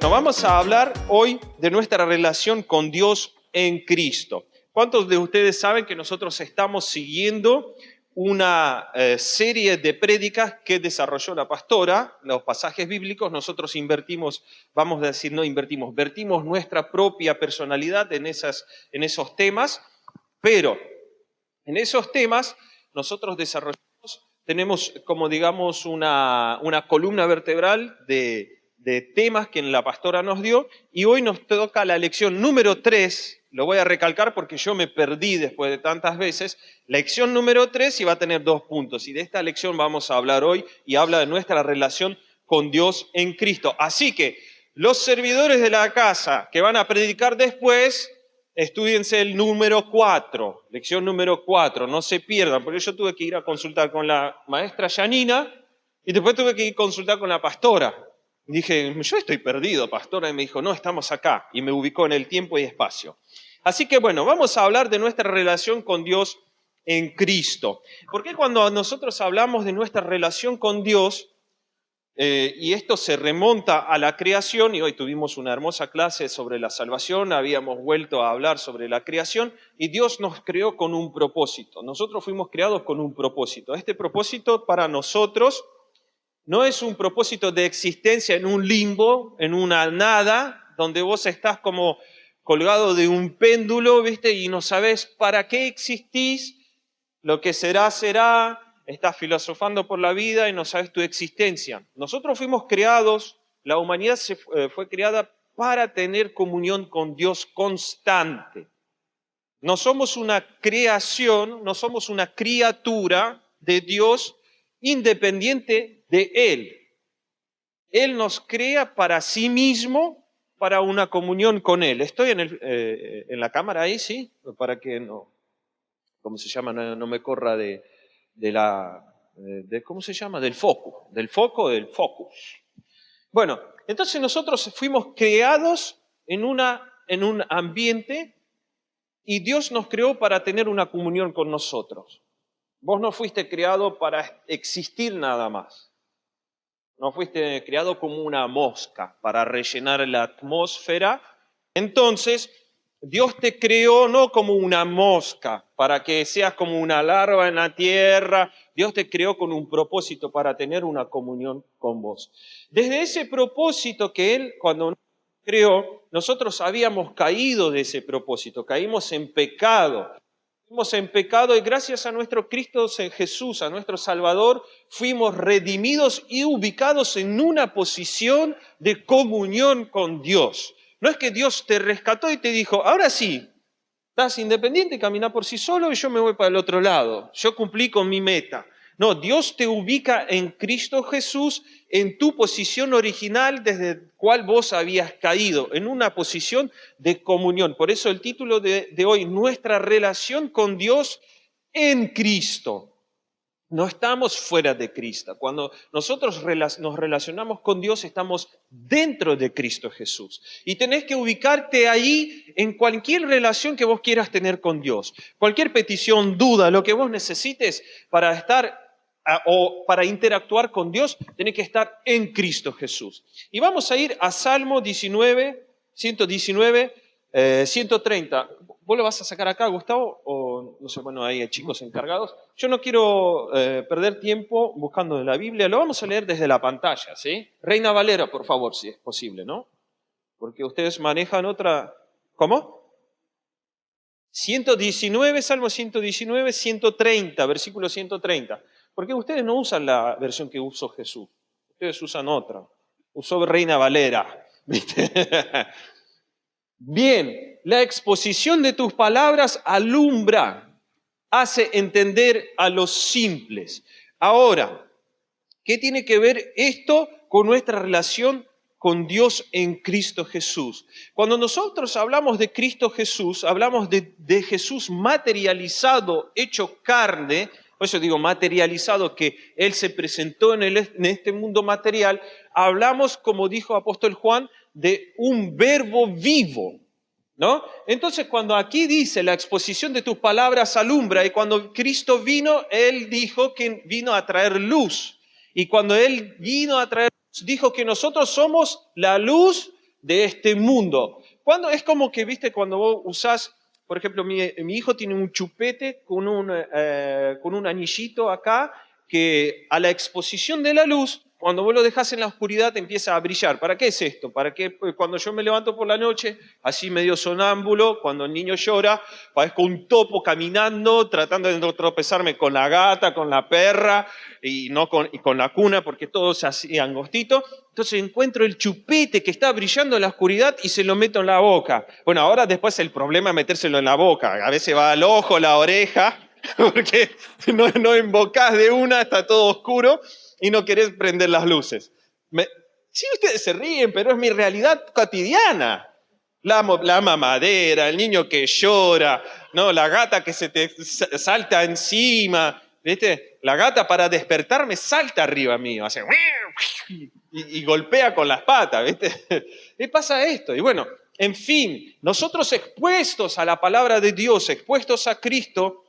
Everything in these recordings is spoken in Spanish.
Nos vamos a hablar hoy de nuestra relación con Dios en Cristo. ¿Cuántos de ustedes saben que nosotros estamos siguiendo una serie de prédicas que desarrolló la pastora, los pasajes bíblicos? Nosotros vertimos nuestra propia personalidad en esos temas, pero en esos temas nosotros tenemos como digamos una columna vertebral de temas que la pastora nos dio, y hoy nos toca la lección número 3. Lo voy a recalcar porque yo me perdí después de tantas veces. Lección número 3, y va a tener 2 puntos. Y de esta lección vamos a hablar hoy, y habla de nuestra relación con Dios en Cristo. Así que los servidores de la casa que van a predicar después, estúdiense el número 4, lección número 4, no se pierdan, porque yo tuve que ir a consultar con la maestra Yanina y después tuve que ir a consultar con la pastora. Y dije, yo estoy perdido, pastora, y me dijo, no, estamos acá, y me ubicó en el tiempo y espacio. Así que bueno, vamos a hablar de nuestra relación con Dios en Cristo. Porque cuando nosotros hablamos de nuestra relación con Dios, y esto se remonta a la creación, y hoy tuvimos una hermosa clase sobre la salvación, habíamos vuelto a hablar sobre la creación, y Dios nos creó con un propósito. Nosotros fuimos creados con un propósito. Este propósito para nosotros no es un propósito de existencia en un limbo, en una nada, donde vos estás como colgado de un péndulo, ¿viste? Y no sabés para qué existís, lo que será, será. Estás filosofando por la vida y no sabes tu existencia. Nosotros fuimos creados, la humanidad fue creada para tener comunión con Dios constante. No somos una creación, no somos una criatura de Dios independiente de Él. Él nos crea para sí mismo, para una comunión con Él. Estoy en la cámara ahí, ¿sí? Para que no, ¿cómo se llama? No me corra ¿cómo se llama? Del focus. Bueno, entonces nosotros fuimos creados en un ambiente, y Dios nos creó para tener una comunión con nosotros. Vos no fuiste creado para existir nada más. No fuiste creado como una mosca para rellenar la atmósfera. Entonces, Dios te creó no como una mosca, para que seas como una larva en la tierra. Dios te creó con un propósito para tener una comunión con vos. Desde ese propósito que Él, cuando nos creó, nosotros habíamos caído de ese propósito, caímos en pecado. Fuimos en pecado, y gracias a nuestro Cristo Jesús, a nuestro Salvador, fuimos redimidos y ubicados en una posición de comunión con Dios. No es que Dios te rescató y te dijo, ahora sí, estás independiente, camina por sí solo y yo me voy para el otro lado. Yo cumplí con mi meta. No, Dios te ubica en Cristo Jesús en tu posición original desde la cual vos habías caído, en una posición de comunión. Por eso el título de hoy, nuestra relación con Dios en Cristo. No estamos fuera de Cristo. Cuando nosotros nos relacionamos con Dios, estamos dentro de Cristo Jesús. Y tenés que ubicarte ahí en cualquier relación que vos quieras tener con Dios. Cualquier petición, duda, lo que vos necesites para estar o para interactuar con Dios, tenés que estar en Cristo Jesús. Y vamos a ir a Salmo 119, 130. ¿Vos lo vas a sacar acá, Gustavo? O no sé, bueno, hay chicos encargados. Yo no quiero perder tiempo buscando en la Biblia. Lo vamos a leer desde la pantalla, ¿sí? Reina Valera, por favor, si es posible, ¿no? Porque ustedes manejan otra... ¿Cómo? 119, Salmo 119, 130, versículo 130. Porque ustedes no usan la versión que usó Jesús. Ustedes usan otra. Usó Reina Valera. ¿Viste? Bien, la exposición de tus palabras alumbra, hace entender a los simples. Ahora, ¿qué tiene que ver esto con nuestra relación con Dios en Cristo Jesús? Cuando nosotros hablamos de Cristo Jesús, hablamos de Jesús materializado, hecho carne. Por eso digo materializado, que Él se presentó en este mundo material. Hablamos, como dijo apóstol Juan, de un verbo vivo, ¿no? Entonces, cuando aquí dice la exposición de tus palabras alumbra, y cuando Cristo vino, Él dijo que vino a traer luz. Y cuando Él vino a traer luz, dijo que nosotros somos la luz de este mundo. Cuando, es como que, viste, cuando vos usás, por ejemplo, mi hijo tiene un chupete con un anillito acá, que a la exposición de la luz, cuando vos lo dejás en la oscuridad, empieza a brillar. ¿Para qué es esto? Para que cuando yo me levanto por la noche, así medio sonámbulo, cuando el niño llora, parezco un topo caminando, tratando de no tropezarme con la gata, con la perra, y con la cuna, porque todo es así angostito. Entonces encuentro el chupete que está brillando en la oscuridad y se lo meto en la boca. Bueno, ahora después el problema es metérselo en la boca. A veces va al ojo, la oreja, porque no invocás de una, está todo oscuro y no querés prender las luces. Sí, ustedes se ríen, pero es mi realidad cotidiana. La mamadera, el niño que llora, ¿no? La gata que se te salta encima, ¿viste? La gata para despertarme salta arriba mío, hace y golpea con las patas, ¿viste? Y pasa esto. Y bueno, en fin, nosotros expuestos a la palabra de Dios, expuestos a Cristo,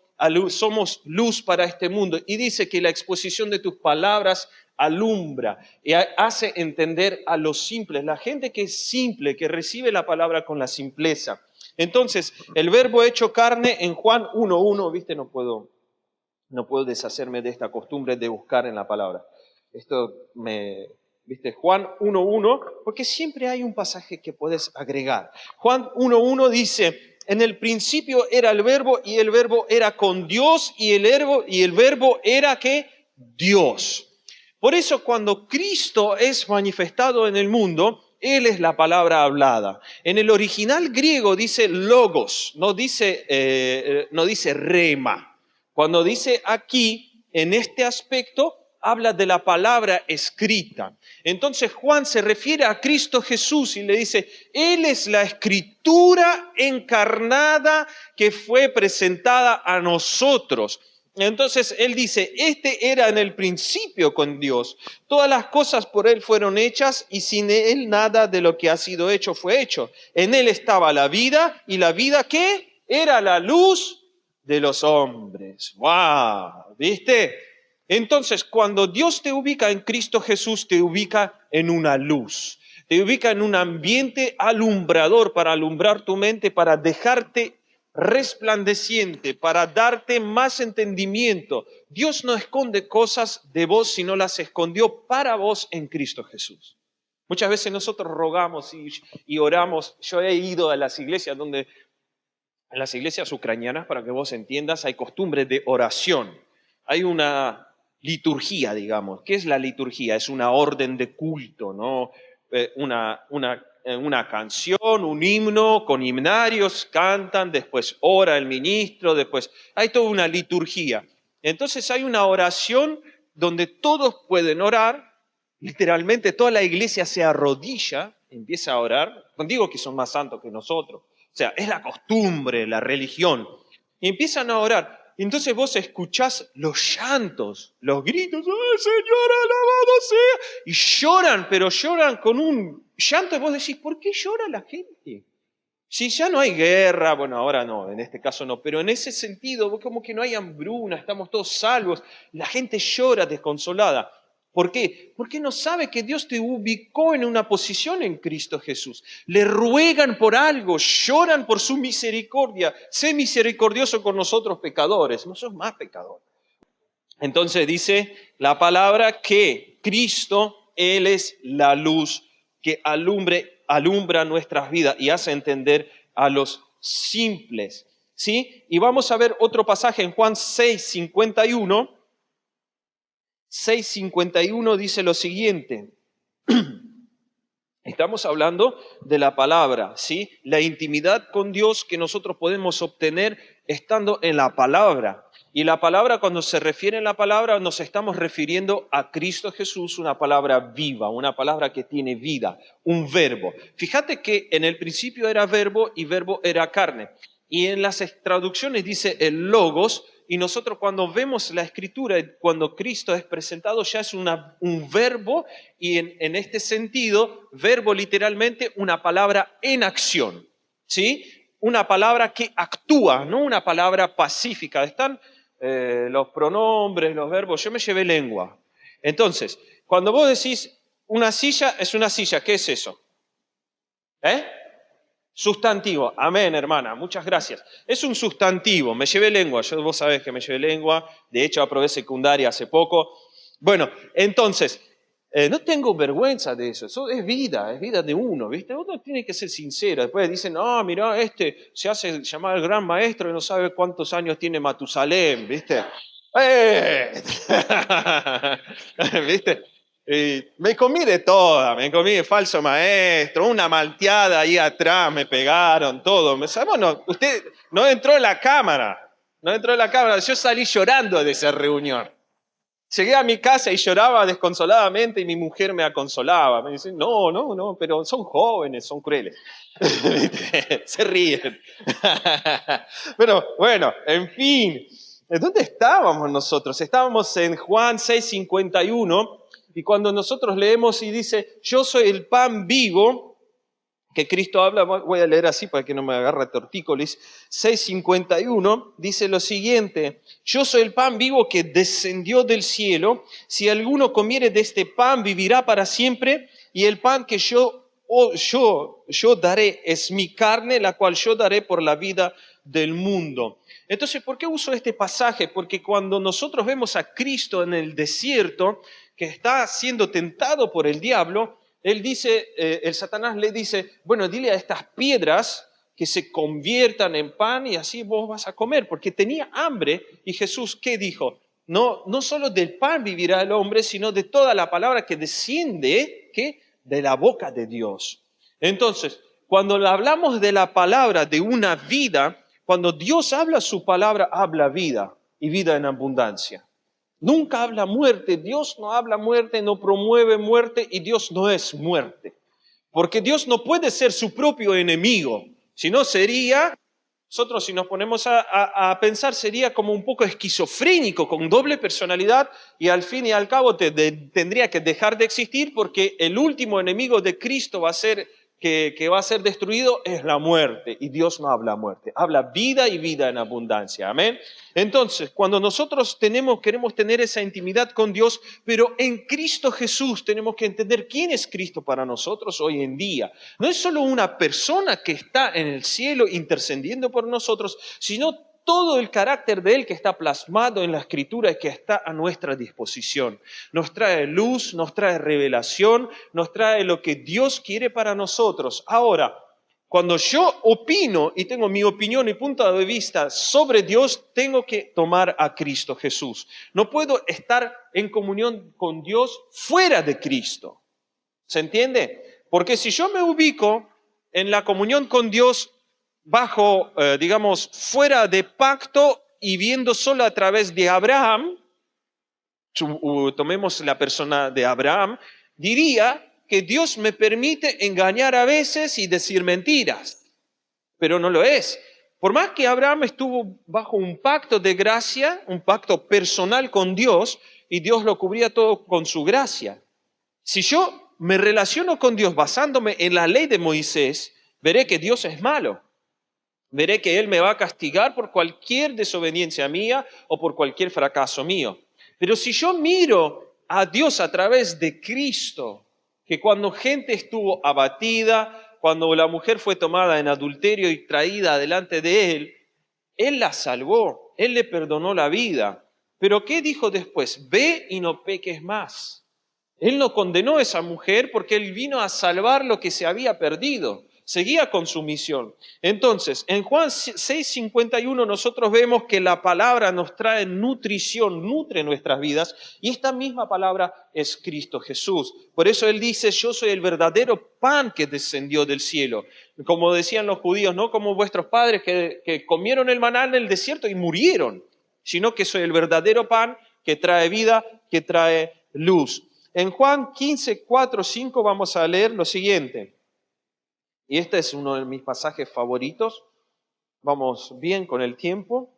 somos luz para este mundo. Y dice que la exposición de tus palabras alumbra y hace entender a los simples, la gente que es simple, que recibe la palabra con la simpleza. Entonces, el verbo hecho carne en Juan 1:1, ¿viste? No puedo deshacerme de esta costumbre de buscar en la palabra. ¿Viste? Juan 1:1, porque siempre hay un pasaje que puedes agregar. Juan 1:1 dice: en el principio era el verbo y el verbo era con Dios y el verbo era ¿qué? Dios. Por eso cuando Cristo es manifestado en el mundo, Él es la palabra hablada. En el original griego dice logos, no dice rema. Cuando dice aquí, en este aspecto, habla de la palabra escrita. Entonces Juan se refiere a Cristo Jesús y le dice, Él es la escritura encarnada que fue presentada a nosotros. Entonces él dice, este era en el principio con Dios. Todas las cosas por Él fueron hechas y sin Él nada de lo que ha sido hecho fue hecho. En Él estaba la vida y la vida ¿qué? Era la luz de los hombres. ¡Wow! ¿Viste? Entonces, cuando Dios te ubica en Cristo Jesús, te ubica en una luz. Te ubica en un ambiente alumbrador para alumbrar tu mente, para dejarte resplandeciente, para darte más entendimiento. Dios no esconde cosas de vos, sino las escondió para vos en Cristo Jesús. Muchas veces nosotros rogamos y oramos. Yo he ido a las iglesias en las iglesias ucranianas, para que vos entiendas, hay costumbres de oración. Hay una liturgia, digamos. ¿Qué es la liturgia? Es una orden de culto, ¿no? Una canción, un himno, con himnarios, cantan, después ora el ministro, después hay toda una liturgia. Entonces hay una oración donde todos pueden orar, literalmente toda la iglesia se arrodilla, empieza a orar, no digo que son más santos que nosotros, o sea, es la costumbre, la religión, y empiezan a orar. Entonces vos escuchás los llantos, los gritos, ¡ay, Señor, alabado sea! Y lloran, pero lloran con un llanto, y vos decís, ¿por qué llora la gente? Si ya no hay guerra, bueno, ahora no, en este caso no, pero en ese sentido, como que no hay hambruna, estamos todos salvos, la gente llora desconsolada. ¿Por qué? Porque no sabe que Dios te ubicó en una posición en Cristo Jesús. Le ruegan por algo, lloran por su misericordia. Sé misericordioso con nosotros pecadores, no sos más pecador. Entonces dice la palabra que Cristo, Él es la luz que alumbra nuestras vidas y hace entender a los simples. ¿Sí? Y vamos a ver otro pasaje en Juan 6:51. 6:51 dice lo siguiente. Estamos hablando de la palabra, ¿sí? La intimidad con Dios que nosotros podemos obtener estando en la palabra. Y la palabra, cuando se refiere a la palabra, nos estamos refiriendo a Cristo Jesús, una palabra viva, una palabra que tiene vida, un verbo. Fíjate que en el principio era verbo y verbo era carne. Y en las traducciones dice el logos, y nosotros cuando vemos la escritura, cuando Cristo es presentado, ya es un verbo, y en este sentido, verbo literalmente una palabra en acción, ¿sí? Una palabra que actúa, no una palabra pacífica. Están los pronombres, los verbos, yo me llevé lengua. Entonces, cuando vos decís una silla, es una silla, ¿qué es eso? ¿Eh? Sustantivo. Amén, hermana. Muchas gracias. Es un sustantivo. Me llevé lengua. Vos sabés que me llevé lengua. De hecho, aprobé secundaria hace poco. Bueno, entonces, no tengo vergüenza de eso. Eso es vida de uno, ¿viste? Uno tiene que ser sincero. Después dicen, no, mirá, este se hace llamar el gran maestro y no sabe cuántos años tiene Matusalén, ¿viste? ¡Eh! ¿Viste? Me comí de toda, me comí de falso maestro, una malteada ahí atrás, me pegaron, todo. Bueno, usted no entró en la cámara, no entró en la cámara, yo salí llorando de esa reunión. Llegué a mi casa y lloraba desconsoladamente y mi mujer me aconsolaba. Me dice, no, pero son jóvenes, son crueles. Se ríen. Pero bueno, en fin, ¿dónde estábamos nosotros? Estábamos en Juan 6:51 y cuando nosotros leemos y dice, yo soy el pan vivo, que Cristo habla, voy a leer así para que no me agarre tortícolis, 6:51, dice lo siguiente, yo soy el pan vivo que descendió del cielo, si alguno comiere de este pan vivirá para siempre, y el pan que yo daré es mi carne, la cual yo daré por la vida del mundo. Entonces, ¿por qué uso este pasaje? Porque cuando nosotros vemos a Cristo en el desierto, que está siendo tentado por el diablo, él dice, el Satanás le dice, bueno, dile a estas piedras que se conviertan en pan y así vos vas a comer, porque tenía hambre. Y Jesús, ¿qué dijo? No solo del pan vivirá el hombre, sino de toda la palabra que desciende, ¿qué? De la boca de Dios. Entonces, cuando hablamos de la palabra de una vida, cuando Dios habla su palabra, habla vida y vida en abundancia. Nunca habla muerte, Dios no habla muerte, no promueve muerte y Dios no es muerte. Porque Dios no puede ser su propio enemigo, si no sería, nosotros si nos ponemos a pensar, sería como un poco esquizofrénico, con doble personalidad y al fin y al cabo tendría que dejar de existir porque el último enemigo de Cristo va a ser que va a ser destruido es la muerte. Y Dios no habla muerte, habla vida y vida en abundancia. Amén. Entonces, cuando nosotros queremos tener esa intimidad con Dios, pero en Cristo Jesús tenemos que entender quién es Cristo para nosotros hoy en día. No es solo una persona que está en el cielo intercediendo por nosotros, sino todo el carácter de Él que está plasmado en la Escritura y que está a nuestra disposición. Nos trae luz, nos trae revelación, nos trae lo que Dios quiere para nosotros. Ahora, cuando yo opino y tengo mi opinión y punto de vista sobre Dios, tengo que tomar a Cristo Jesús. No puedo estar en comunión con Dios fuera de Cristo. ¿Se entiende? Porque si yo me ubico en la comunión con Dios bajo, digamos, fuera de pacto y viendo solo a través de Abraham, tomemos la persona de Abraham, diría que Dios me permite engañar a veces y decir mentiras, pero no lo es. Por más que Abraham estuvo bajo un pacto de gracia, un pacto personal con Dios, y Dios lo cubría todo con su gracia. Si yo me relaciono con Dios basándome en la ley de Moisés, veré que Dios es malo. Veré que Él me va a castigar por cualquier desobediencia mía o por cualquier fracaso mío. Pero si yo miro a Dios a través de Cristo, que cuando gente estuvo abatida, cuando la mujer fue tomada en adulterio y traída delante de Él, Él la salvó, Él le perdonó la vida. Pero ¿qué dijo después? Ve y no peques más. Él no condenó a esa mujer porque Él vino a salvar lo que se había perdido. Seguía con su misión. Entonces, en Juan 6:51 nosotros vemos que la palabra nos trae nutrición, nutre nuestras vidas, y esta misma palabra es Cristo Jesús. Por eso Él dice, yo soy el verdadero pan que descendió del cielo. Como decían los judíos, no como vuestros padres que comieron el maná en el desierto y murieron, sino que soy el verdadero pan que trae vida, que trae luz. En Juan 15, 4, 5 vamos a leer lo siguiente. Y este es uno de mis pasajes favoritos. Vamos bien con el tiempo.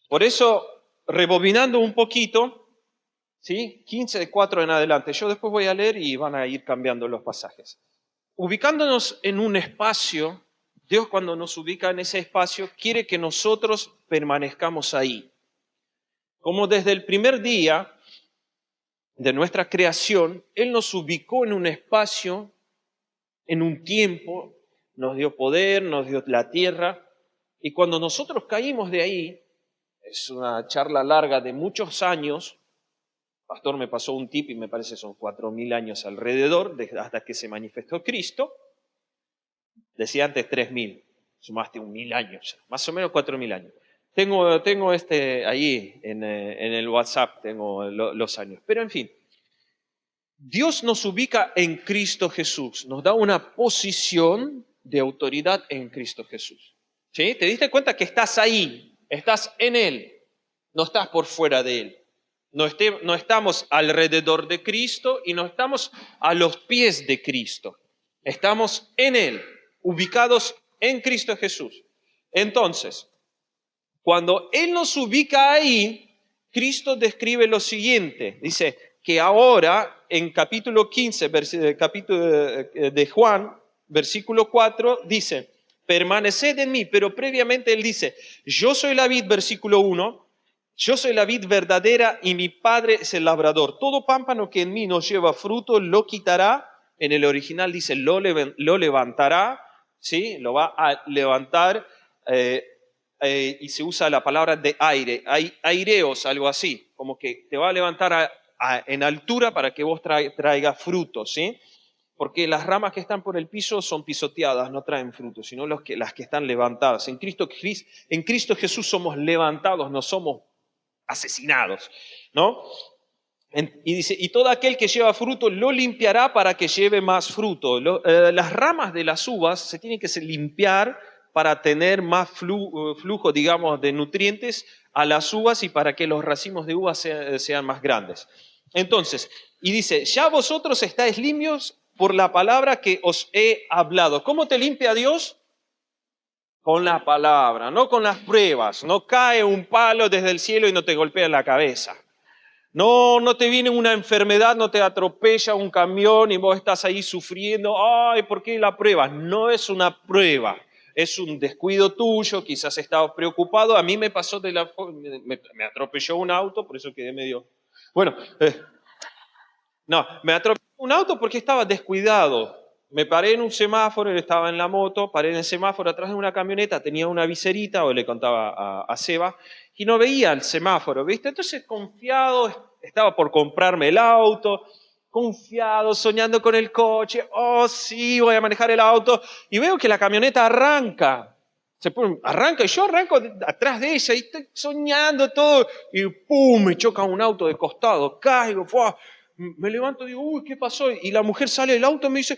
Por eso, rebobinando un poquito, ¿sí? 15 de 4 en adelante. Yo después voy a leer y van a ir cambiando los pasajes. Ubicándonos en un espacio, Dios cuando nos ubica en ese espacio quiere que nosotros permanezcamos ahí. Como desde el primer día, de nuestra creación, Él nos ubicó en un espacio, en un tiempo, nos dio poder, nos dio la tierra, y cuando nosotros caímos de ahí, es una charla larga de muchos años, pastor me pasó un tip y me parece son 4.000 años alrededor, hasta que se manifestó Cristo, decía antes 3.000, sumaste 1.000 años, más o menos 4.000 años. Tengo ahí en el WhatsApp, tengo los años. Pero en fin, Dios nos ubica en Cristo Jesús, nos da una posición de autoridad en Cristo Jesús. ¿Sí? ¿Te diste cuenta que estás ahí, estás en Él, no estás por fuera de Él? No estamos alrededor de Cristo y no estamos a los pies de Cristo. Estamos en Él, ubicados en Cristo Jesús. Entonces, cuando Él nos ubica ahí, Cristo describe lo siguiente. Dice que ahora, en capítulo 15, capítulo de Juan, versículo 4, dice, permaneced en mí, pero previamente Él dice, yo soy la vid, versículo 1, yo soy la vid verdadera y mi Padre es el labrador. Todo pámpano que en mí no lleva fruto, lo quitará. En el original dice, lo levantará, ¿sí? Lo va a levantar, y se usa la palabra de aire, aireos, algo así, como que te va a levantar en altura para que vos traigas frutos, ¿sí? Porque las ramas que están por el piso son pisoteadas, no traen frutos, sino las que están levantadas. En Cristo Jesús somos levantados, no somos asesinados, ¿no? Y dice, y todo aquel que lleva fruto lo limpiará para que lleve más fruto. Las ramas de las uvas se tienen que limpiar para tener más flujo, digamos, de nutrientes a las uvas y para que los racimos de uvas sean más grandes. Entonces, y dice, ya vosotros estáis limpios por la palabra que os he hablado. ¿Cómo te limpia Dios? Con la palabra, no con las pruebas. No cae un palo desde el cielo y no te golpea en la cabeza. No te viene una enfermedad, no te atropella un camión y vos estás ahí sufriendo. Ay, ¿por qué la prueba? No es una prueba, es un descuido tuyo, quizás estabas preocupado. A mí me pasó me atropelló un auto, por eso quedé medio... Bueno, no, me atropelló un auto porque estaba descuidado. Me paré en un semáforo, él estaba en la moto, paré en el semáforo atrás de una camioneta, tenía una viserita, o le contaba a Seba, y no veía el semáforo, ¿viste? Entonces, confiado, estaba por comprarme el auto, confiado, soñando con el coche, oh sí, voy a manejar el auto, y veo que la camioneta arranca. Arranca y yo arranco atrás de ella y estoy soñando todo, y ¡pum! Me choca un auto de costado, caigo, ¡fua! Me levanto y digo, uy, ¿qué pasó? Y la mujer sale del auto y me dice,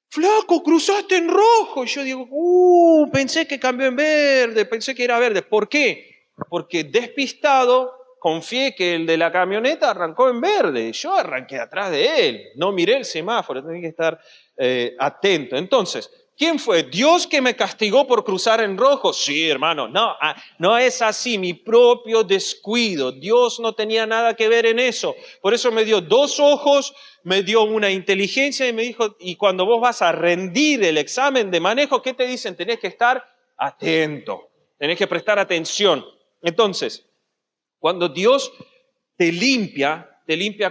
flaco, cruzaste en rojo. Y yo digo, pensé que cambió en verde, pensé que era verde. ¿Por qué? Porque despistado, confié que el de la camioneta arrancó en verde. Yo arranqué atrás de él, no miré el semáforo, tenía que estar atento. Entonces, ¿quién fue? ¿Dios que me castigó por cruzar en rojo? Sí, hermano, no es así, mi propio descuido. Dios no tenía nada que ver en eso. Por eso me dio 2 ojos, me dio una inteligencia y me dijo, y cuando vos vas a rendir el examen de manejo, ¿qué te dicen? Tenés que estar atento, tenés que prestar atención. Entonces, cuando Dios te limpia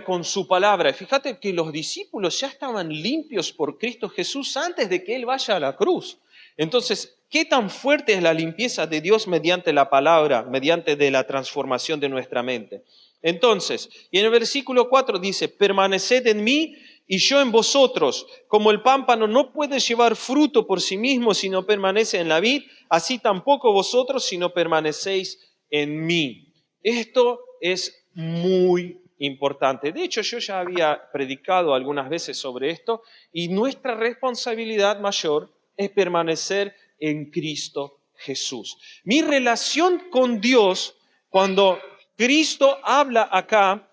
con su palabra. Y fíjate que los discípulos ya estaban limpios por Cristo Jesús antes de que Él vaya a la cruz. Entonces, ¿qué tan fuerte es la limpieza de Dios mediante la palabra, mediante de la transformación de nuestra mente? Entonces, y en el versículo 4 dice, permaneced en mí y yo en vosotros. Como el pámpano no puede llevar fruto por sí mismo si no permanece en la vid, así tampoco vosotros si no permanecéis en mí. Esto es muy importante. De hecho, yo ya había predicado algunas veces sobre esto y nuestra responsabilidad mayor es permanecer en Cristo Jesús. Mi relación con Dios, cuando Cristo habla acá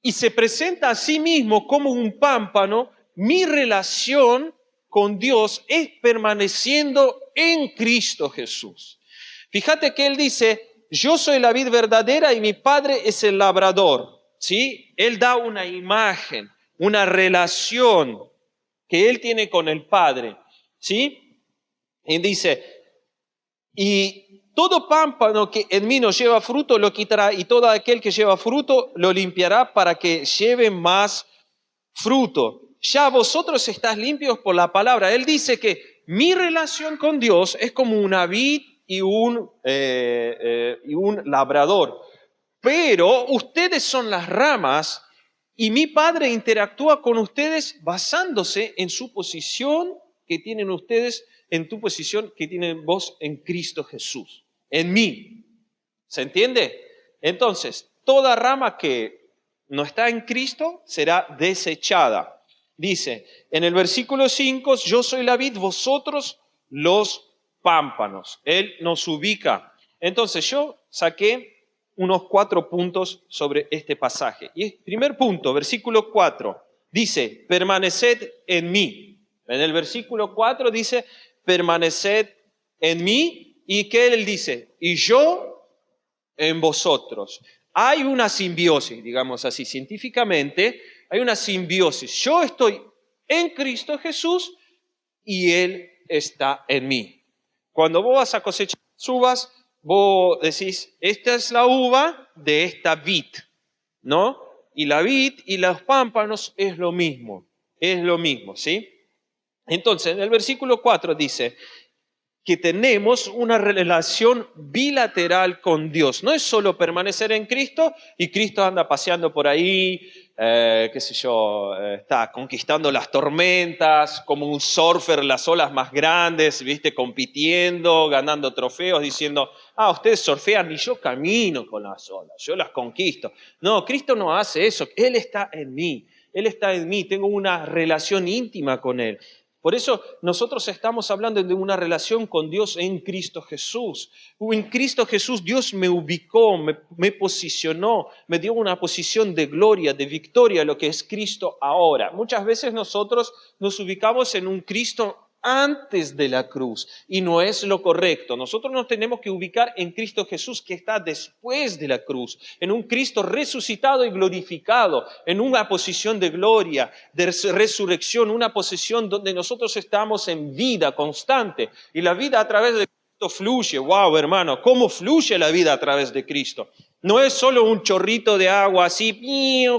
y se presenta a sí mismo como un pámpano, mi relación con Dios es permaneciendo en Cristo Jesús. Fíjate que Él dice, yo soy la vid verdadera y mi Padre es el labrador, ¿sí? Él da una imagen, una relación que Él tiene con el Padre, ¿sí? Y dice, y todo pámpano que en mí no lleva fruto lo quitará, y todo aquel que lleva fruto lo limpiará para que lleve más fruto. Ya vosotros estáis limpios por la palabra. Él dice que mi relación con Dios es como una vid y un labrador. Pero ustedes son las ramas y mi Padre interactúa con ustedes basándose en su posición que tienen ustedes, en tu posición que tienen vos en Cristo Jesús, en mí. ¿Se entiende? Entonces, toda rama que no está en Cristo será desechada. Dice en el versículo 5, yo soy la vid, vosotros los pámpanos. Él nos ubica. Entonces yo saqué unos 4 puntos sobre este pasaje. Y el primer punto, versículo 4, dice, permaneced en mí. En el versículo 4 dice, permaneced en mí. ¿Y qué él dice? Y yo en vosotros. Hay una simbiosis, digamos así, científicamente, hay una simbiosis. Yo estoy en Cristo Jesús y Él está en mí. Cuando vos vas a cosechar uvas, vos decís, esta es la uva de esta vid, ¿no? Y la vid y los pámpanos es lo mismo, ¿sí? Entonces, en el versículo 4 dice que tenemos una relación bilateral con Dios. No es solo permanecer en Cristo y Cristo anda paseando por ahí, está conquistando las tormentas, como un surfer, las olas más grandes, ¿viste? Compitiendo, ganando trofeos, diciendo, ustedes surfean y yo camino con las olas, yo las conquisto. No, Cristo no hace eso, Él está en mí, tengo una relación íntima con Él. Por eso nosotros estamos hablando de una relación con Dios en Cristo Jesús. En Cristo Jesús Dios me ubicó, me posicionó, me dio una posición de gloria, de victoria, lo que es Cristo ahora. Muchas veces nosotros nos ubicamos en un Cristo antes de la cruz y no es lo correcto. Nosotros nos tenemos que ubicar en Cristo Jesús que está después de la cruz, en un Cristo resucitado y glorificado, en una posición de gloria, de resurrección, una posición donde nosotros estamos en vida constante y la vida a través de Cristo fluye. ¡Wow, hermano! ¿Cómo fluye la vida a través de Cristo? No es solo un chorrito de agua así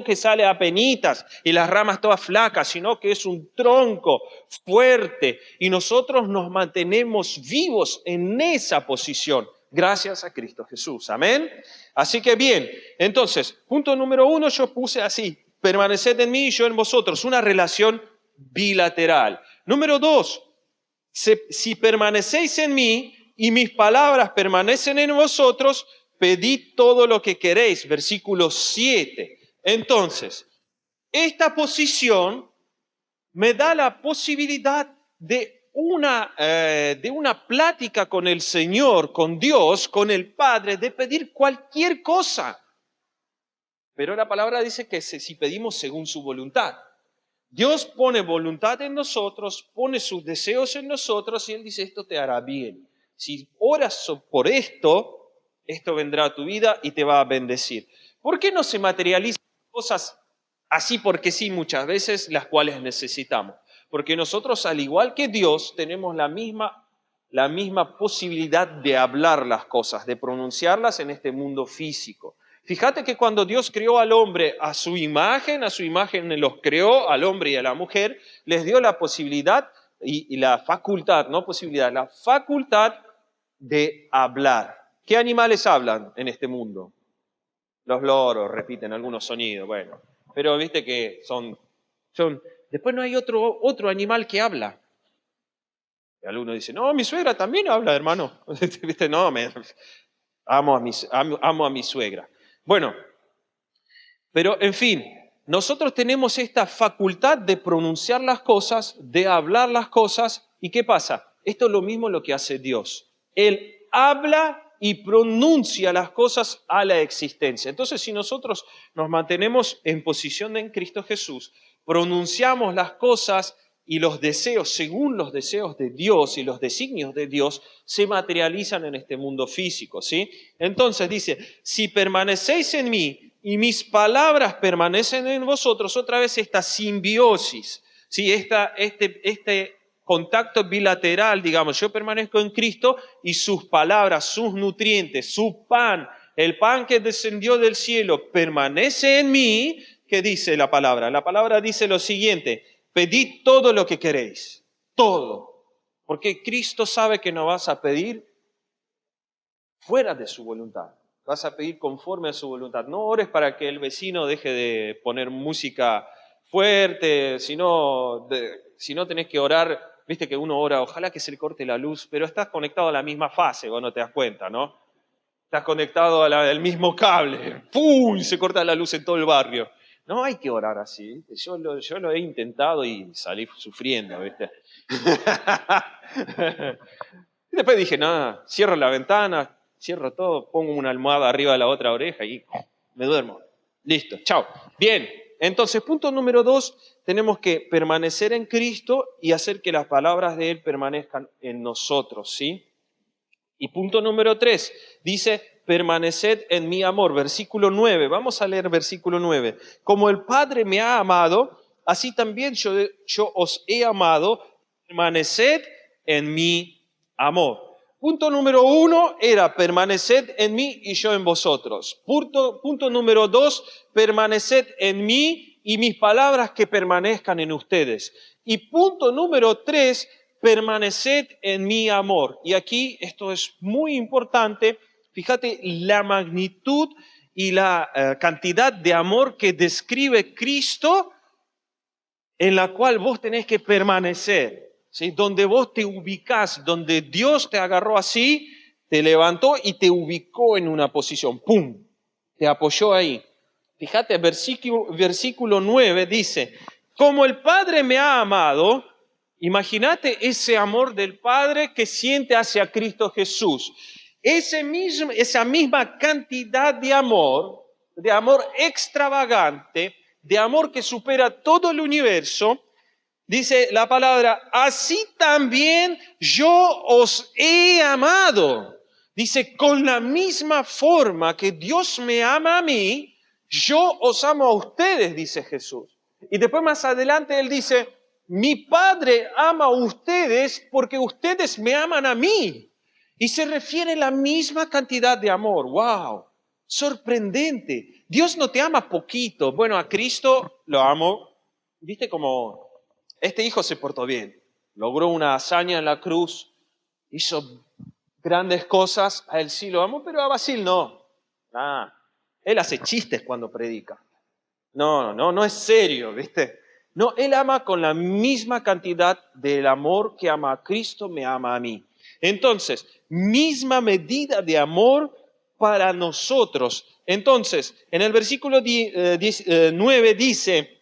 que sale a penitas y las ramas todas flacas, sino que es un tronco fuerte y nosotros nos mantenemos vivos en esa posición gracias a Cristo Jesús. Amén. Así que bien, entonces, punto número 1 yo puse así, permaneced en mí y yo en vosotros, una relación bilateral. Número 2, si permanecéis en mí y mis palabras permanecen en vosotros, pedid todo lo que queréis, versículo 7. Entonces, esta posición me da la posibilidad de una plática con el Señor, con Dios, con el Padre, de pedir cualquier cosa. Pero la palabra dice que si pedimos según su voluntad. Dios pone voluntad en nosotros, pone sus deseos en nosotros y Él dice, esto te hará bien. Si oras por esto vendrá a tu vida y te va a bendecir. ¿Por qué no se materializan cosas así porque sí muchas veces las cuales necesitamos? Porque nosotros, al igual que Dios, tenemos la misma posibilidad de hablar las cosas, de pronunciarlas en este mundo físico. Fíjate que cuando Dios creó al hombre a su imagen los creó, al hombre y a la mujer, les dio la posibilidad y la facultad, no posibilidad, la facultad de hablar. ¿Qué animales hablan en este mundo? Los loros repiten algunos sonidos, bueno, pero viste que son después no hay otro animal que habla. Y alguno dice, no, mi suegra también habla, hermano. ¿Viste? No, amo a mi suegra. Bueno, pero en fin, nosotros tenemos esta facultad de pronunciar las cosas, de hablar las cosas, ¿y qué pasa? Esto es lo mismo lo que hace Dios. Él habla y pronuncia las cosas a la existencia. Entonces, si nosotros nos mantenemos en posición en Cristo Jesús, pronunciamos las cosas y los deseos, según los deseos de Dios y los designios de Dios, se materializan en este mundo físico, ¿sí? Entonces dice, si permanecéis en mí y mis palabras permanecen en vosotros, otra vez esta simbiosis, ¿sí? contacto bilateral, digamos. Yo permanezco en Cristo y sus palabras, sus nutrientes, su pan, el pan que descendió del cielo, permanece en mí. ¿Qué dice la palabra? La palabra dice lo siguiente: pedid todo lo que queréis, todo. Porque Cristo sabe que no vas a pedir fuera de su voluntad. Vas a pedir conforme a su voluntad. No ores para que el vecino deje de poner música fuerte, si no tenés que orar, viste que uno ora, ojalá que se le corte la luz, pero estás conectado a la misma fase, vos no te das cuenta, ¿no? Estás conectado al mismo cable, ¡pum! Se corta la luz en todo el barrio. No hay que orar así. Yo lo he intentado y salí sufriendo, ¿viste? Y después dije, nada, cierro la ventana, cierro todo, pongo una almohada arriba de la otra oreja y me duermo. Listo, chao. Bien, entonces, punto número 2, tenemos que permanecer en Cristo y hacer que las palabras de Él permanezcan en nosotros, ¿sí? Y punto número 3, dice, permaneced en mi amor. Versículo 9, vamos a leer versículo 9. Como el Padre me ha amado, así también yo os he amado, permaneced en mi amor. Punto número 1 era permaneced en mí y yo en vosotros. Punto número 2, permaneced en mí y mis palabras que permanezcan en ustedes. Y punto número 3, permaneced en mi amor. Y aquí esto es muy importante. Fíjate la magnitud y la cantidad de amor que describe Cristo, en la cual vos tenés que permanecer, ¿sí? Donde vos te ubicás, donde Dios te agarró así, te levantó y te ubicó en una posición, ¡pum!, te apoyó ahí. Fíjate, versículo 9 dice, como el Padre me ha amado, imagínate ese amor del Padre que siente hacia Cristo Jesús. Esa misma cantidad de amor extravagante, de amor que supera todo el universo, dice la palabra, así también yo os he amado. Dice, con la misma forma que Dios me ama a mí, yo os amo a ustedes, dice Jesús. Y después más adelante Él dice, mi Padre ama a ustedes porque ustedes me aman a mí. Y se refiere a la misma cantidad de amor. ¡Wow! Sorprendente. Dios no te ama poquito. Bueno, a Cristo lo amo. ¿Viste cómo este hijo se portó bien? Logró una hazaña en la cruz, hizo grandes cosas, a él sí lo amo, pero a Basil no. Él hace chistes cuando predica. No es serio, ¿viste? No, él ama con la misma cantidad del amor que ama a Cristo, me ama a mí. Entonces, misma medida de amor para nosotros. Entonces, en el versículo 9 dice,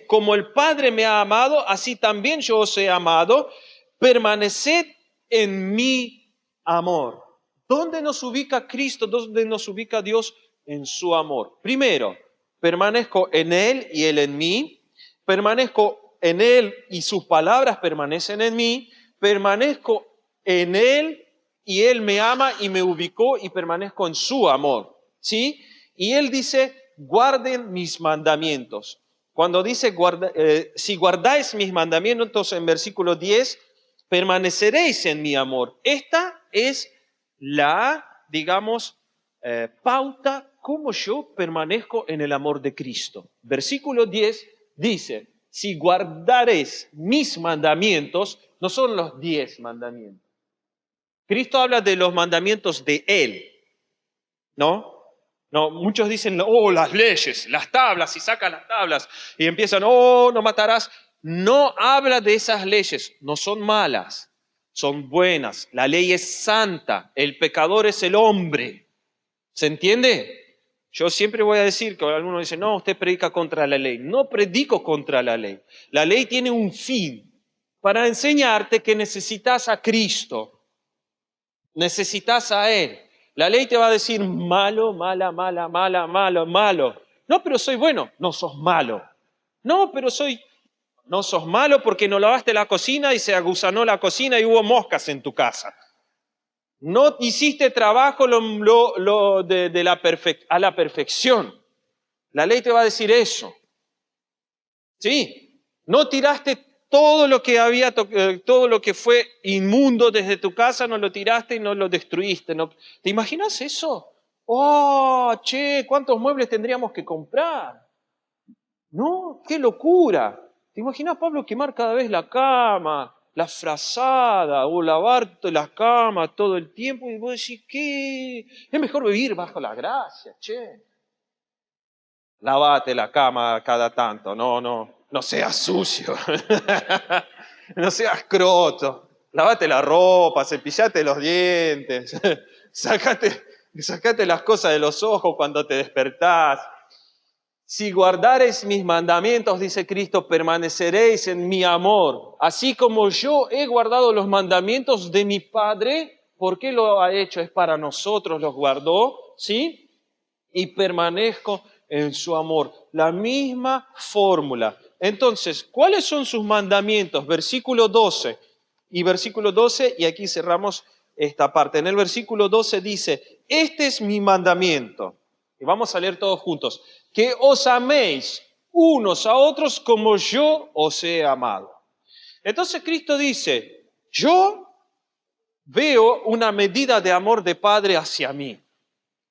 como el Padre me ha amado, así también yo os he amado, permaneced en mi amor. ¿Dónde nos ubica Cristo? ¿Dónde nos ubica Dios? En su amor. Primero, permanezco en Él y Él en mí. Permanezco en Él y sus palabras permanecen en mí. Permanezco en Él y Él me ama y me ubicó y permanezco en su amor. ¿Sí? Y Él dice, guarden mis mandamientos. Cuando dice, si guardáis mis mandamientos, en versículo 10, permaneceréis en mi amor. Esta es la, digamos, pauta cómo yo permanezco en el amor de Cristo. Versículo 10 dice, si guardaréis mis mandamientos, no son los 10 mandamientos. Cristo habla de los mandamientos de Él, ¿no? No, muchos dicen, las leyes, las tablas, y sacan las tablas y empiezan, no matarás. No habla de esas leyes, no son malas, son buenas. La ley es santa, el pecador es el hombre. ¿Se entiende? Yo siempre voy a decir que algunos dicen, no, usted predica contra la ley. No predico contra la ley. La ley tiene un fin para enseñarte que necesitas a Cristo, necesitas a Él. La ley te va a decir malo, mala, mala, mala, malo, malo. No, pero soy bueno. No, sos malo. No, pero no sos malo porque no lavaste la cocina y se agusanó la cocina y hubo moscas en tu casa. No hiciste trabajo a la perfección. La ley te va a decir eso. ¿Sí? No tiraste todo lo que todo lo que fue inmundo desde tu casa, no lo tiraste y no lo destruiste. ¿No? ¿Te imaginas eso? ¡Oh, che! ¿Cuántos muebles tendríamos que comprar? ¿No? ¡Qué locura! ¿Te imaginas, Pablo, quemar cada vez la cama, la frazada, o lavar las camas todo el tiempo? Y vos decís, ¿qué? Es mejor vivir bajo la gracia, che. Lavate la cama cada tanto, no seas sucio, no seas croto. Lavate la ropa, cepillate los dientes, sacate las cosas de los ojos cuando te despertás. Si guardareis mis mandamientos, dice Cristo, permaneceréis en mi amor. Así como yo he guardado los mandamientos de mi Padre, ¿por qué lo ha hecho? Es para nosotros, los guardó, ¿sí? Y permanezco en su amor. La misma fórmula. Entonces, ¿cuáles son sus mandamientos? Versículo 12. Y aquí cerramos esta parte. En el versículo 12 dice, este es mi mandamiento. Y vamos a leer todos juntos. Que os améis unos a otros como yo os he amado. Entonces Cristo dice, yo veo una medida de amor de Padre hacia mí.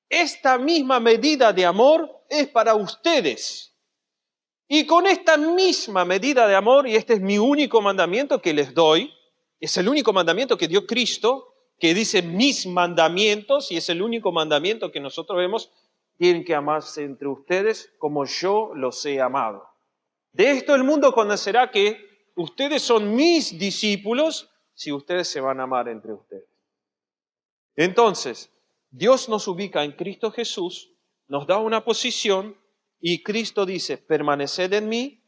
Esta misma medida de amor es para ustedes. Y con esta misma medida de amor, y este es mi único mandamiento que les doy, es el único mandamiento que dio Cristo, que dice mis mandamientos, y es el único mandamiento que nosotros vemos, tienen que amarse entre ustedes como yo los he amado. De esto el mundo conocerá que ustedes son mis discípulos si ustedes se van a amar entre ustedes. Entonces, Dios nos ubica en Cristo Jesús, nos da una posición y Cristo dice, permaneced en mí,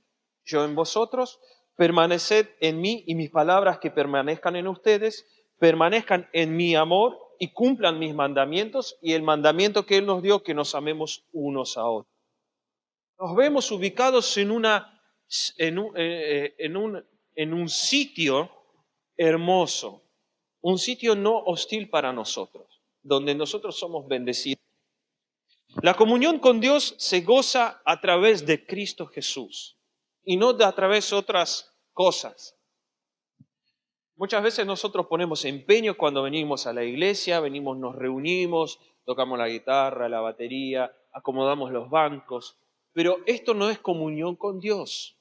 yo en vosotros, permaneced en mí y mis palabras que permanezcan en ustedes, permanezcan en mi amor y cumplan mis mandamientos y el mandamiento que Él nos dio, que nos amemos unos a otros. Nos vemos ubicados en un sitio hermoso, un sitio no hostil para nosotros, donde nosotros somos bendecidos. La comunión con Dios se goza a través de Cristo Jesús y no a través de otras cosas. Muchas veces nosotros ponemos empeño cuando venimos a la iglesia, nos reunimos, tocamos la guitarra, la batería, acomodamos los bancos, pero esto no es comunión con Dios.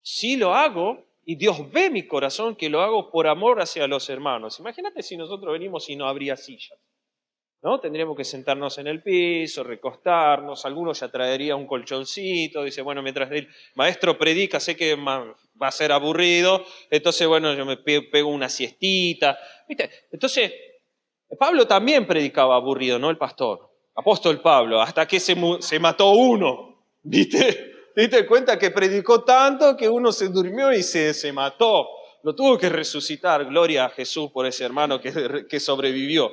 Sí lo hago y Dios ve mi corazón que lo hago por amor hacia los hermanos. Imagínate si nosotros venimos y no habría sillas, ¿no? Tendríamos que sentarnos en el piso, recostarnos, algunos ya traerían un colchoncito, dice, bueno, mientras el maestro predica, sé que va a ser aburrido, entonces, bueno, yo me pego una siestita, ¿viste? Entonces, Pablo también predicaba aburrido, ¿no? El pastor, apóstol Pablo, hasta que se mató uno, ¿viste? ¿Te diste cuenta que predicó tanto que uno se durmió y se mató? Lo tuvo que resucitar, gloria a Jesús por ese hermano que sobrevivió.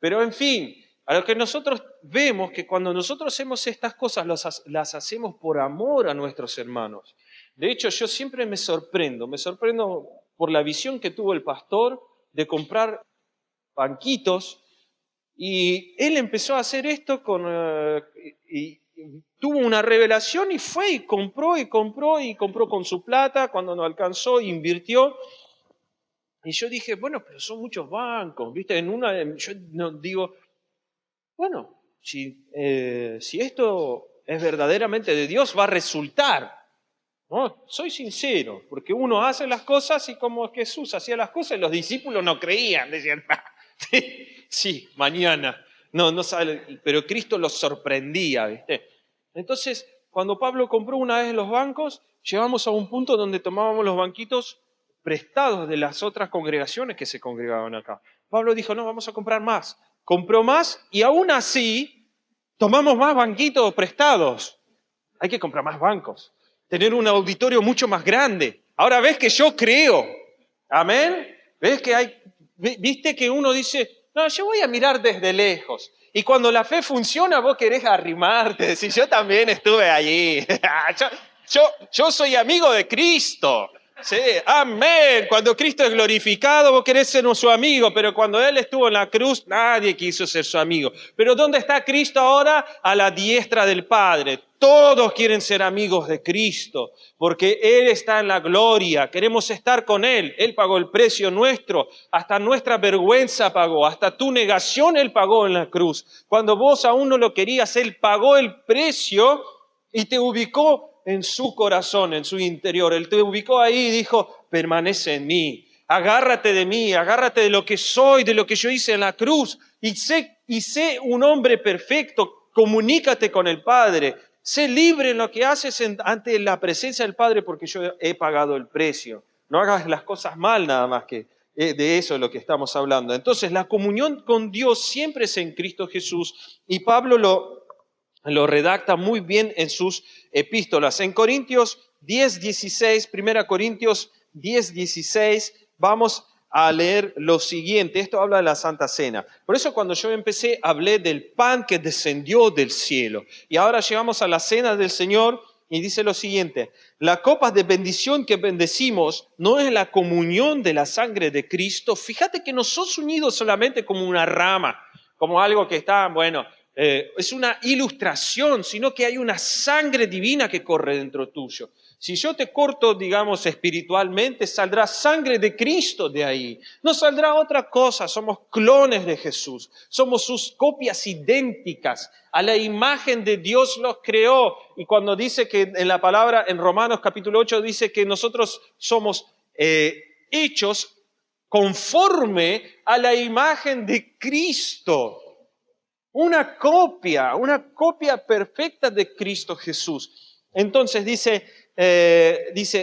Pero en fin, a lo que nosotros vemos que cuando nosotros hacemos estas cosas las hacemos por amor a nuestros hermanos. De hecho, yo siempre me sorprendo por la visión que tuvo el pastor de comprar banquitos y él empezó a hacer esto y tuvo una revelación y fue y compró con su plata, cuando no alcanzó, invirtió. Y yo dije, bueno, pero son muchos bancos, ¿viste? Yo digo, bueno, si esto es verdaderamente de Dios, va a resultar, ¿no? Soy sincero, porque uno hace las cosas y como Jesús hacía las cosas, los discípulos no creían, decían, sí, mañana, no sabe, pero Cristo los sorprendía, ¿viste? Entonces, cuando Pablo compró una vez los bancos, llegamos a un punto donde tomábamos los banquitos prestados de las otras congregaciones que se congregaban acá. Pablo dijo, no, vamos a comprar más. Compró más y aún así tomamos más banquitos prestados. Hay que comprar más bancos, tener un auditorio mucho más grande. Ahora ves que yo creo, amén. ¿Ves que viste que uno dice, no, yo voy a mirar desde lejos. Y cuando la fe funciona, vos querés arrimarte, decir, yo también estuve allí. Yo soy amigo de Cristo. Sí, amén. Cuando Cristo es glorificado, vos querés ser su amigo, pero cuando Él estuvo en la cruz, nadie quiso ser su amigo. Pero ¿dónde está Cristo ahora? A la diestra del Padre. Todos quieren ser amigos de Cristo, porque Él está en la gloria. Queremos estar con Él. Él pagó el precio nuestro, hasta nuestra vergüenza pagó, hasta tu negación Él pagó en la cruz. Cuando vos aún no lo querías, Él pagó el precio y te ubicó en su corazón, en su interior. Él te ubicó ahí y dijo, permanece en mí, agárrate de lo que soy, de lo que yo hice en la cruz, y sé un hombre perfecto, comunícate con el Padre, sé libre en lo que haces ante la presencia del Padre porque yo he pagado el precio. No hagas las cosas mal nada más que de eso es lo que estamos hablando. Entonces, la comunión con Dios siempre es en Cristo Jesús, y Pablo lo redacta muy bien en sus epístolas. En Corintios 10:16, 1 Corintios 10:16, vamos a leer lo siguiente. Esto habla de la Santa Cena. Por eso cuando yo empecé, hablé del pan que descendió del cielo. Y ahora llegamos a la cena del Señor y dice lo siguiente: la copa de bendición que bendecimos no es la comunión de la sangre de Cristo. Fíjate que no sos unidos solamente como una rama, como algo que está, bueno, es una ilustración, sino que hay una sangre divina que corre dentro tuyo. Si yo te corto, digamos, espiritualmente, saldrá sangre de Cristo de ahí. No saldrá otra cosa. Somos clones de Jesús. Somos sus copias idénticas. A la imagen de Dios los creó. Y cuando dice que en la palabra, en Romanos capítulo 8, dice que nosotros somos hechos conforme a la imagen de Cristo. Una copia perfecta de Cristo Jesús. Entonces dice,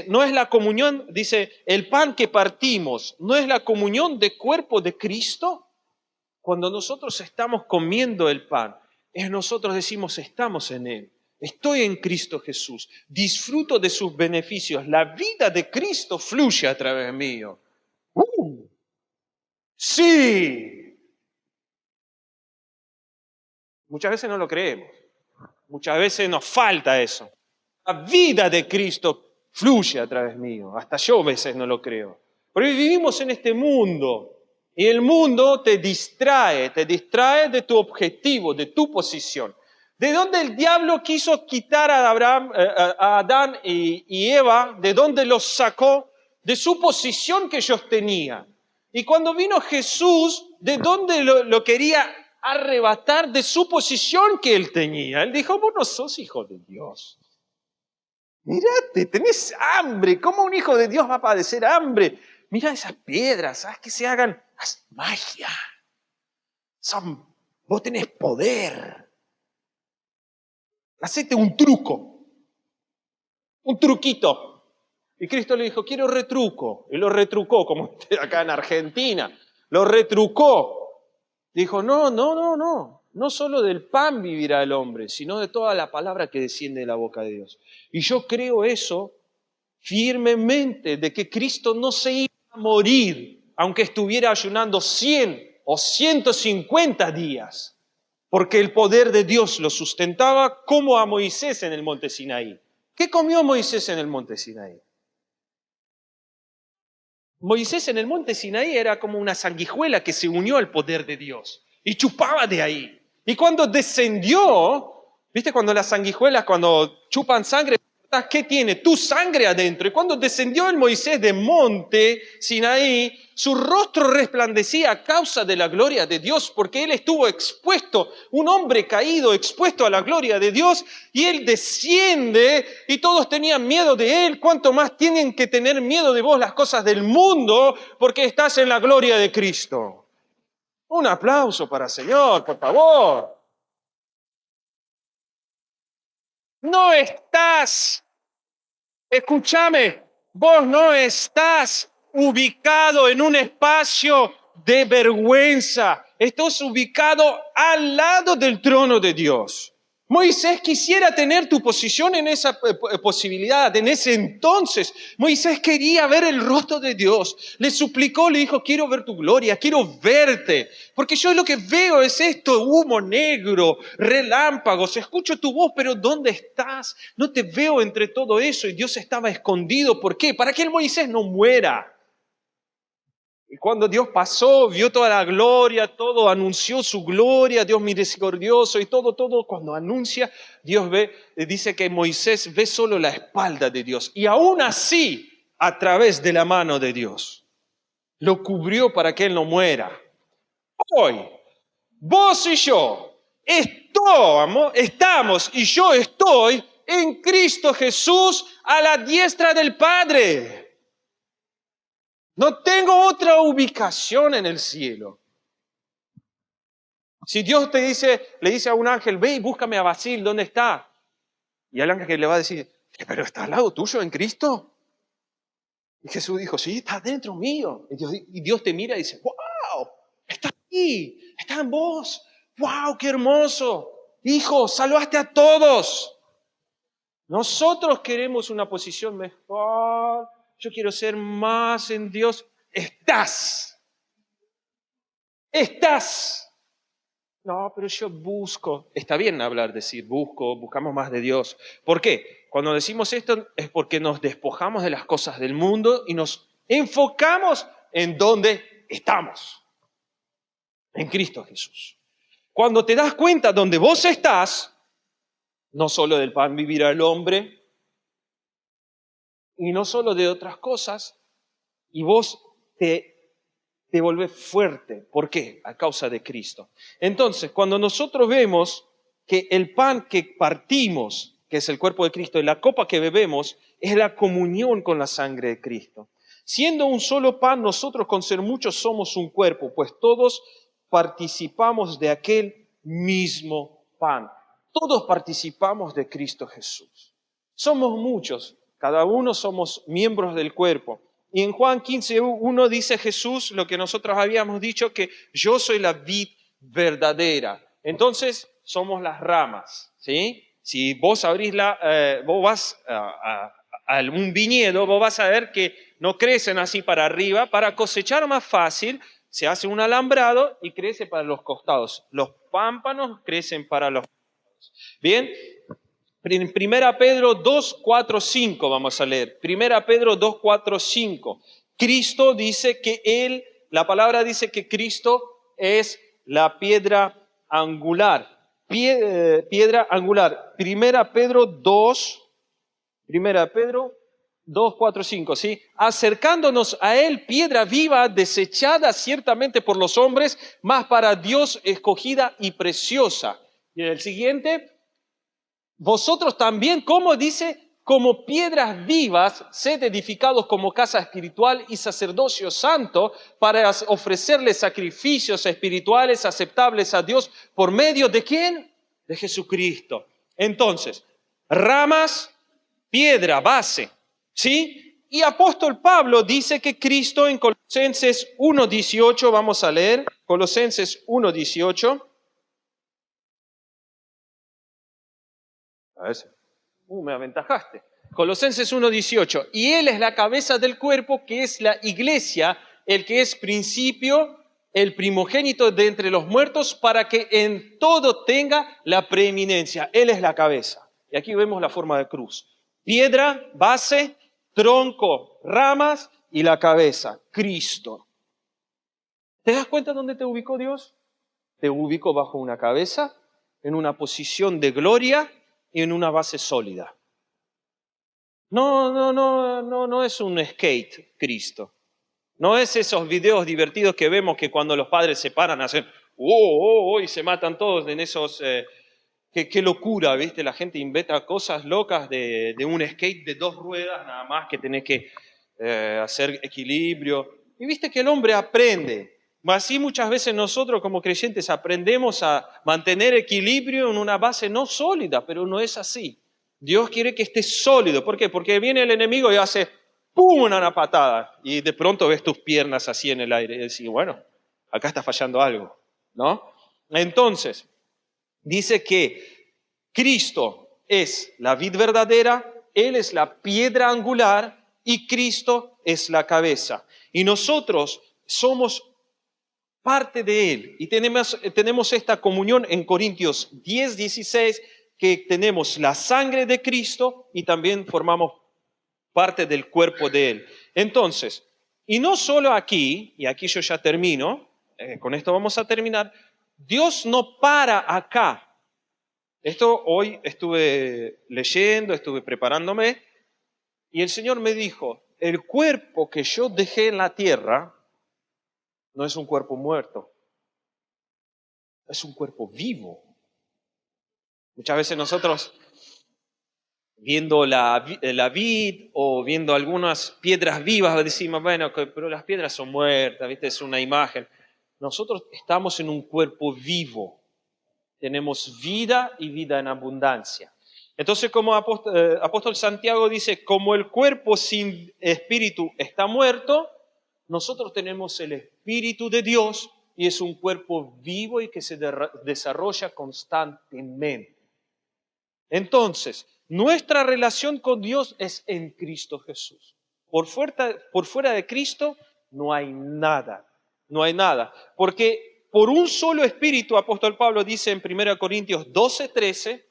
no es la comunión, dice, el pan que partimos, ¿no es la comunión de cuerpo de Cristo? Cuando nosotros estamos comiendo el pan, nosotros decimos, estamos en Él, estoy en Cristo Jesús, disfruto de sus beneficios, la vida de Cristo fluye a través mío. Sí. Muchas veces no lo creemos. Muchas veces nos falta eso. La vida de Cristo fluye a través mío. Hasta yo a veces no lo creo. Pero vivimos en este mundo y el mundo te distrae de tu objetivo, de tu posición. ¿De dónde el diablo quiso quitar a Adán y Eva? ¿De dónde los sacó? De su posición que ellos tenían. Y cuando vino Jesús, ¿de dónde lo quería arrebatar? De su posición que él tenía. Él dijo, vos no sos hijo de Dios. Mirate, tenés hambre. ¿Cómo un hijo de Dios va a padecer hambre? Mira esas piedras, haz que se hagan. Haz magia. Vos tenés poder. Hacete un truco. Un truquito. Y Cristo le dijo, quiero retruco. Y lo retrucó, como acá en Argentina. Lo retrucó. Dijo, no solo del pan vivirá el hombre, sino de toda la palabra que desciende de la boca de Dios. Y yo creo eso firmemente, de que Cristo no se iba a morir, aunque estuviera ayunando 100 o 150 días, porque el poder de Dios lo sustentaba, como a Moisés en el monte Sinaí. ¿Qué comió Moisés en el monte Sinaí? Moisés en el monte Sinaí era como una sanguijuela que se unió al poder de Dios y chupaba de ahí. Y cuando descendió, ¿viste cuando las sanguijuelas, cuando chupan sangre, ¿qué tiene? Tu sangre adentro. Y cuando descendió el Moisés de monte Sinaí, su rostro resplandecía a causa de la gloria de Dios, porque él estuvo expuesto, un hombre caído, expuesto a la gloria de Dios, y él desciende y todos tenían miedo de él. ¿Cuánto más tienen que tener miedo de vos las cosas del mundo porque estás en la gloria de Cristo? Un aplauso para el Señor, por favor. No estás, escúchame, vos no estás ubicado en un espacio de vergüenza. Estás ubicado al lado del trono de Dios. Moisés quisiera tener tu posición en esa posibilidad. En ese entonces, Moisés quería ver el rostro de Dios. Le suplicó, le dijo, quiero ver tu gloria, quiero verte. Porque yo lo que veo es esto, humo negro, relámpagos. Escucho tu voz, pero ¿dónde estás? No te veo entre todo eso. Y Dios estaba escondido. ¿Por qué? Para que el Moisés no muera. Y cuando Dios pasó, vio toda la gloria, todo, anunció su gloria, Dios misericordioso y todo, cuando anuncia, Dios dice que Moisés ve solo la espalda de Dios. Y aún así, a través de la mano de Dios, lo cubrió para que él no muera. Hoy, vos y yo estamos y yo estoy en Cristo Jesús a la diestra del Padre. No tengo otra ubicación en el cielo. Si Dios le dice a un ángel, ve y búscame a Basil, ¿dónde está? Y el ángel le va a decir, ¿pero está al lado tuyo en Cristo? Y Jesús dijo, sí, está dentro mío. Y Dios te mira y dice, wow, está aquí, está en vos. Wow, qué hermoso. Hijo, salvaste a todos. Nosotros queremos una posición mejor. Yo quiero ser más en Dios. Estás. No, pero yo busco. Está bien decir buscamos más de Dios. ¿Por qué? Cuando decimos esto es porque nos despojamos de las cosas del mundo y nos enfocamos en donde estamos. En Cristo Jesús. Cuando te das cuenta donde vos estás, no solo del pan vivirá el hombre, y no solo de otras cosas, y vos te volvés fuerte. ¿Por qué? A causa de Cristo. Entonces, cuando nosotros vemos que el pan que partimos, que es el cuerpo de Cristo, y la copa que bebemos, es la comunión con la sangre de Cristo. Siendo un solo pan, nosotros con ser muchos somos un cuerpo, pues todos participamos de aquel mismo pan. Todos participamos de Cristo Jesús. Somos muchos, cada uno somos miembros del cuerpo. Y en Juan 15:1 dice Jesús lo que nosotros habíamos dicho, que yo soy la vid verdadera. Entonces somos las ramas, ¿sí? Si vos vos vas a un viñedo, vos vas a ver que no crecen así para arriba. Para cosechar más fácil, se hace un alambrado y crece para los costados. Los pámpanos crecen para los costados. Bien, en 1 Pedro 2, 4, 5 vamos a leer. 1 Pedro 2, 4, 5. Cristo dice que la palabra dice que Cristo es la piedra angular. Piedra angular. 1 Pedro 2, 4, 5, ¿sí? Acercándonos a Él, piedra viva, desechada ciertamente por los hombres, mas para Dios escogida y preciosa. Y el siguiente, vosotros también, como dice, como piedras vivas, sed edificados como casa espiritual y sacerdocio santo para ofrecerles sacrificios espirituales aceptables a Dios por medio de ¿quién? De Jesucristo. Entonces, ramas, piedra, base, ¿sí? Y apóstol Pablo dice que Cristo en Colosenses 1:18, vamos a leer, Colosenses 1:18. A ver, me aventajaste. Colosenses 1:18. Y Él es la cabeza del cuerpo, que es la iglesia, el que es principio, el primogénito de entre los muertos, para que en todo tenga la preeminencia. Él es la cabeza. Y aquí vemos la forma de cruz. Piedra, base, tronco, ramas y la cabeza, Cristo. ¿Te das cuenta dónde te ubicó Dios? Te ubicó bajo una cabeza, en una posición de gloria y en una base sólida. No es un skate, Cristo. No es esos videos divertidos que vemos que cuando los padres se paran hacen y se matan todos en esos... Qué locura, ¿viste? La gente inventa cosas locas de un skate de 2 ruedas, nada más que tenés que hacer equilibrio. Y viste que el hombre aprende. Así muchas veces nosotros como creyentes aprendemos a mantener equilibrio en una base no sólida, pero no es así. Dios quiere que esté sólido. ¿Por qué? Porque viene el enemigo y hace ¡pum! Una patada. Y de pronto ves tus piernas así en el aire. Y decís, bueno, acá está fallando algo, ¿no? Entonces, dice que Cristo es la vid verdadera, Él es la piedra angular y Cristo es la cabeza. Y nosotros somos parte de Él. Y tenemos esta comunión en Corintios 10, 16, que tenemos la sangre de Cristo y también formamos parte del cuerpo de Él. Entonces, y no solo aquí, y aquí yo ya termino, con esto vamos a terminar, Dios no para acá. Esto hoy estuve leyendo, estuve preparándome, y el Señor me dijo, el cuerpo que yo dejé en la tierra no es un cuerpo muerto, es un cuerpo vivo. Muchas veces nosotros, viendo la vid o viendo algunas piedras vivas, decimos, bueno, pero las piedras son muertas, ¿viste? Es una imagen. Nosotros estamos en un cuerpo vivo. Tenemos vida y vida en abundancia. Entonces, como apóstol Santiago dice, como el cuerpo sin espíritu está muerto, nosotros tenemos el Espíritu de Dios y es un cuerpo vivo y que se desarrolla constantemente. Entonces, nuestra relación con Dios es en Cristo Jesús. Por fuera de Cristo no hay nada, no hay nada. Porque por un solo espíritu, apóstol Pablo dice en 1 Corintios 12, 13,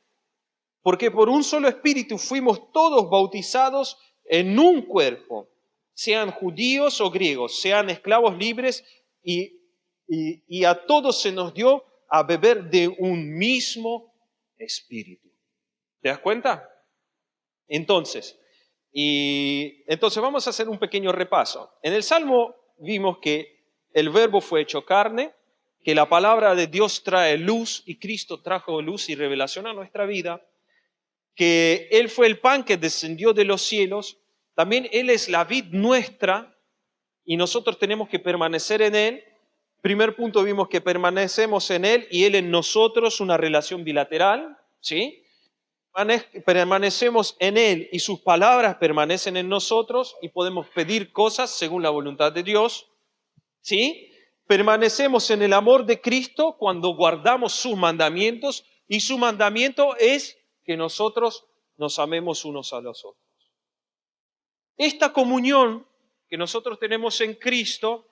porque por un solo espíritu fuimos todos bautizados en un cuerpo, sean judíos o griegos, sean esclavos libres, y a todos se nos dio a beber de un mismo espíritu. ¿Te das cuenta? Entonces vamos a hacer un pequeño repaso. En el Salmo vimos que el Verbo fue hecho carne, que la palabra de Dios trae luz y Cristo trajo luz y revelación a nuestra vida, que Él fue el pan que descendió de los cielos, también Él es la vid nuestra y nosotros tenemos que permanecer en Él. Primer punto vimos que permanecemos en Él y Él en nosotros, una relación bilateral, ¿sí? Permanecemos en Él y sus palabras permanecen en nosotros y podemos pedir cosas según la voluntad de Dios, ¿sí? Permanecemos en el amor de Cristo cuando guardamos sus mandamientos y su mandamiento es que nosotros nos amemos unos a los otros. Esta comunión que nosotros tenemos en Cristo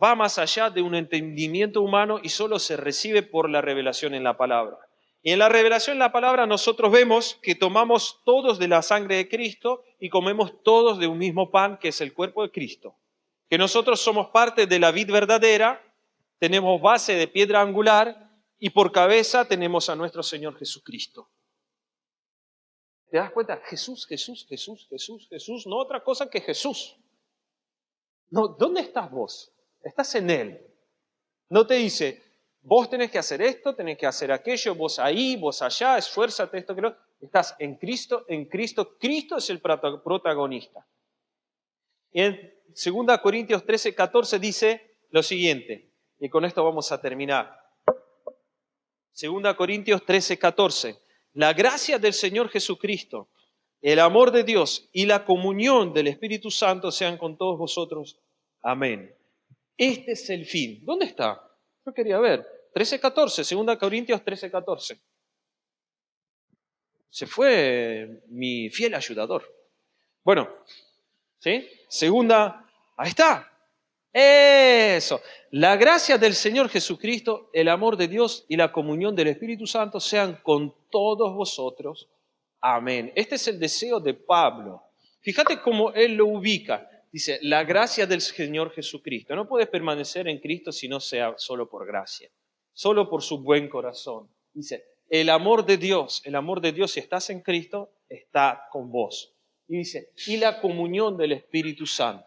va más allá de un entendimiento humano y solo se recibe por la revelación en la palabra. Y en la revelación en la palabra nosotros vemos que tomamos todos de la sangre de Cristo y comemos todos de un mismo pan que es el cuerpo de Cristo. Que nosotros somos parte de la vid verdadera, tenemos base de piedra angular y por cabeza tenemos a nuestro Señor Jesucristo. ¿Te das cuenta? Jesús, Jesús, Jesús, Jesús, Jesús, no otra cosa que Jesús. No, ¿dónde estás vos? Estás en Él. No te dice, vos tenés que hacer esto, tenés que hacer aquello, vos ahí, vos allá, esfuérzate esto, que no. Estás en Cristo, Cristo es el protagonista. Y en 2 Corintios 13, 14 dice lo siguiente, y con esto vamos a terminar. 2 Corintios 13, 14. La gracia del Señor Jesucristo, el amor de Dios y la comunión del Espíritu Santo sean con todos vosotros. Amén. Este es el fin. ¿Dónde está? Yo quería ver. 13:14, 2 Corintios 13:14. Se fue mi fiel ayudador. Bueno, ¿sí? Ahí está. Eso. La gracia del Señor Jesucristo, el amor de Dios y la comunión del Espíritu Santo sean con todos vosotros. Amén. Este es el deseo de Pablo. Fíjate cómo él lo ubica. Dice, la gracia del Señor Jesucristo. No puedes permanecer en Cristo si no sea solo por gracia, solo por su buen corazón. Dice, el amor de Dios, si estás en Cristo, está con vos. Y dice, y la comunión del Espíritu Santo.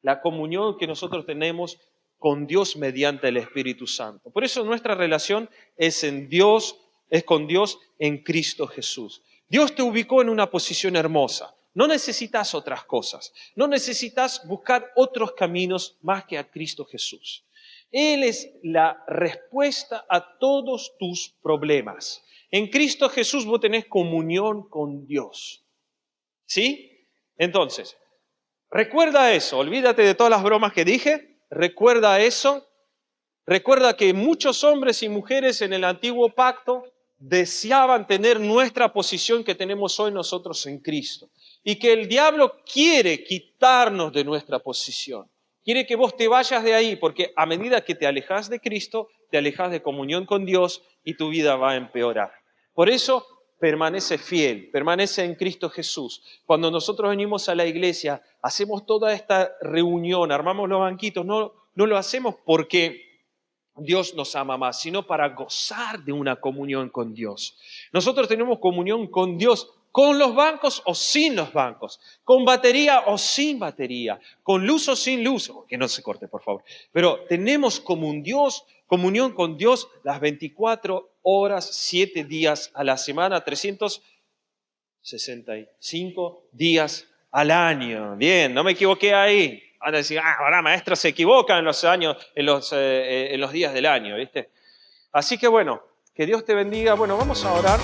La comunión que nosotros tenemos con Dios mediante el Espíritu Santo. Por eso nuestra relación es con Dios en Cristo Jesús. Dios te ubicó en una posición hermosa. No necesitas otras cosas. No necesitas buscar otros caminos más que a Cristo Jesús. Él es la respuesta a todos tus problemas. En Cristo Jesús vos tenés comunión con Dios. ¿Sí? Entonces, recuerda eso. Olvídate de todas las bromas que dije. Recuerda eso. Recuerda que muchos hombres y mujeres en el antiguo pacto deseaban tener nuestra posición que tenemos hoy nosotros en Cristo. Y que el diablo quiere quitarnos de nuestra posición. Quiere que vos te vayas de ahí, porque a medida que te alejas de Cristo, te alejas de comunión con Dios y tu vida va a empeorar. Por eso, permanece fiel, permanece en Cristo Jesús. Cuando nosotros venimos a la iglesia, hacemos toda esta reunión, armamos los banquitos, no lo hacemos porque Dios nos ama más, sino para gozar de una comunión con Dios. Nosotros tenemos comunión con Dios con los bancos o sin los bancos, con batería o sin batería, con luz o sin luz, que no se corte, por favor. Pero tenemos comunión con Dios las 24 horas, 7 días a la semana, 365 días al año. Bien, no me equivoqué ahí. Van a decir, ahora maestro se equivoca en los años, en los días del año, ¿viste? Así que bueno, que Dios te bendiga. Bueno, vamos a orar.